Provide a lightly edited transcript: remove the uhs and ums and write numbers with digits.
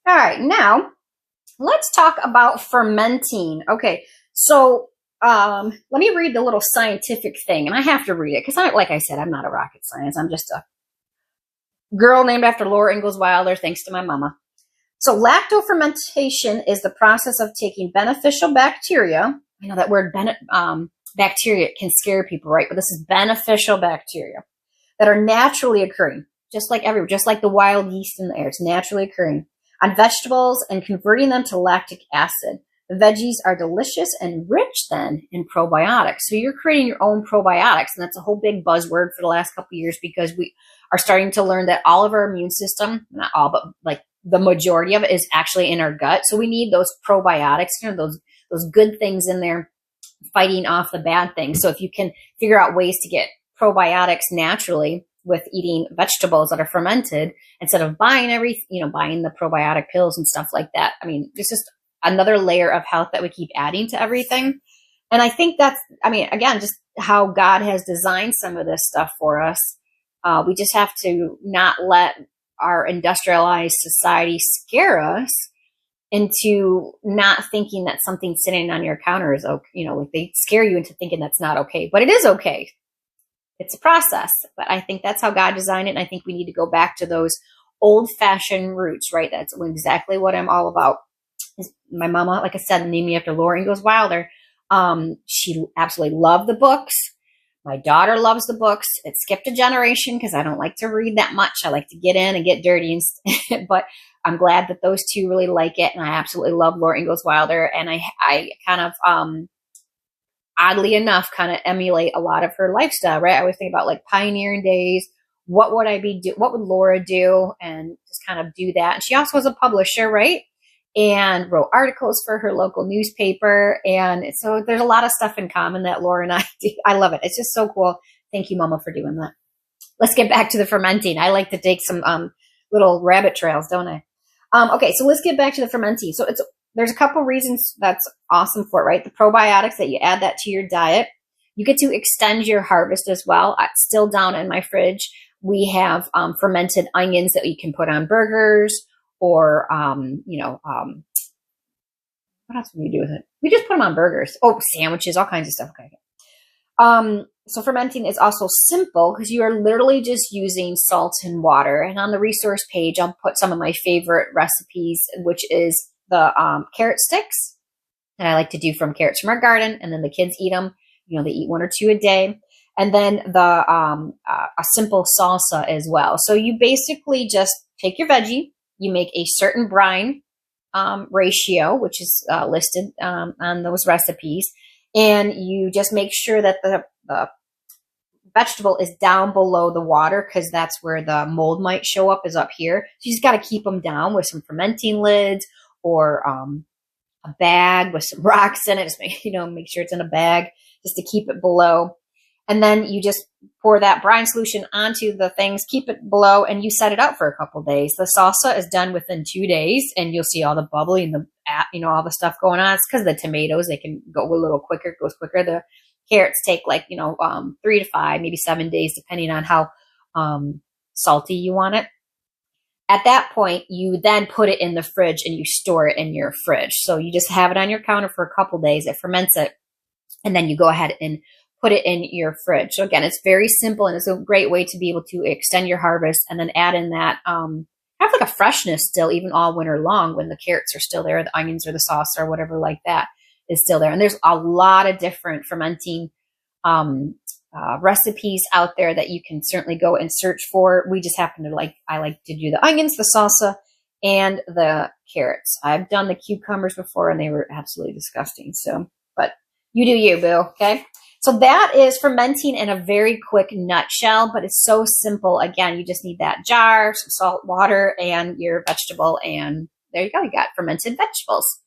All right, now let's talk about fermenting. Okay, so let me read the little scientific thing, and I have to read it because, like I said, I'm not a rocket science. I'm just a girl named after Laura Ingalls Wilder, thanks to my mama. So lactofermentation is the process of taking beneficial bacteria. I know that word bacteria can scare people, right? But this is beneficial bacteria that are naturally occurring, just like the wild yeast in the air. It's naturally occurring on vegetables and converting them to lactic acid. The veggies are delicious and rich then in probiotics. So you're creating your own probiotics, and that's a whole big buzzword for the last couple of years because we are starting to learn that all of our immune system, not all, but like the majority of it is actually in our gut. So we need those probiotics, those good things in there fighting off the bad things. So if you can figure out ways to get probiotics naturally with eating vegetables that are fermented instead of buying buying the probiotic pills and stuff like that. I mean, it's just another layer of health that we keep adding to everything. And I think that's, again, just how God has designed some of this stuff for us. We just have to not let our industrialized society scare us into not thinking that something sitting on your counter is okay. Like they scare you into thinking that's not okay, but it is okay. It's a process, but I think that's how God designed it. And I think we need to go back to those old fashioned roots, right? That's exactly what I'm all about. My mama, like I said, named me after Laura Ingalls Wilder. She absolutely loved the books. My daughter loves the books. It skipped a generation because I don't like to read that much. I like to get in and get dirty, but I'm glad that those two really like it. And I absolutely love Laura Ingalls Wilder. And I kind of, oddly enough, kind of emulate a lot of her lifestyle, right? I always think about like pioneering days. What would what would Laura do? And just kind of do that. And she also was a publisher, right? And wrote articles for her local newspaper. And so there's a lot of stuff in common that Laura and I do. I love it. It's just so cool. Thank you, Mama, for doing that. Let's get back to the fermenting. I like to take some little rabbit trails, don't I? Okay, so let's get back to the fermenting. So there's a couple reasons that's awesome for it, right? The probiotics, that you add that to your diet. You get to extend your harvest as well. Still down in my fridge, we have fermented onions that you can put on burgers, or, what else do we do with it? We just put them on burgers. Oh, sandwiches, all kinds of stuff. Okay. So fermenting is also simple because you are literally just using salt and water. And on the resource page, I'll put some of my favorite recipes, which is the carrot sticks that I like to do from carrots from our garden. And then the kids eat them. They eat 1 or 2 a day. And then a simple salsa as well. So you basically just take your veggie. You make a certain brine ratio, which is listed on those recipes. And you just make sure that the vegetable is down below the water because that's where the mold might show up, is up here. So you just got to keep them down with some fermenting lids or a bag with some rocks in it. Just make sure it's in a bag just to keep it below. And then you just pour that brine solution onto the things, keep it below, and you set it up for a couple of days. The salsa is done within 2 days, and you'll see all the bubbly and all the stuff going on. It's because of the tomatoes. They can go a little quicker. It goes quicker. The carrots take 3 to 5, maybe 7 days, depending on how salty you want it. At that point, you then put it in the fridge and you store it in your fridge. So you just have it on your counter for a couple of days. It ferments it, and then you go ahead and put it in your fridge. So again, it's very simple, and it's a great way to be able to extend your harvest and then add in that have like a freshness still, even all winter long, when the carrots are still there, the onions or the sauce or whatever like that is still there. And there's a lot of different fermenting recipes out there that you can certainly go and search for. We just happen to I like to do the onions, the salsa, and the carrots. I've done the cucumbers before, and they were absolutely disgusting. So, but you do you, boo. Okay. So that is fermenting in a very quick nutshell, but it's so simple. Again, you just need that jar, some salt, water, and your vegetable, and there you go. You got fermented vegetables.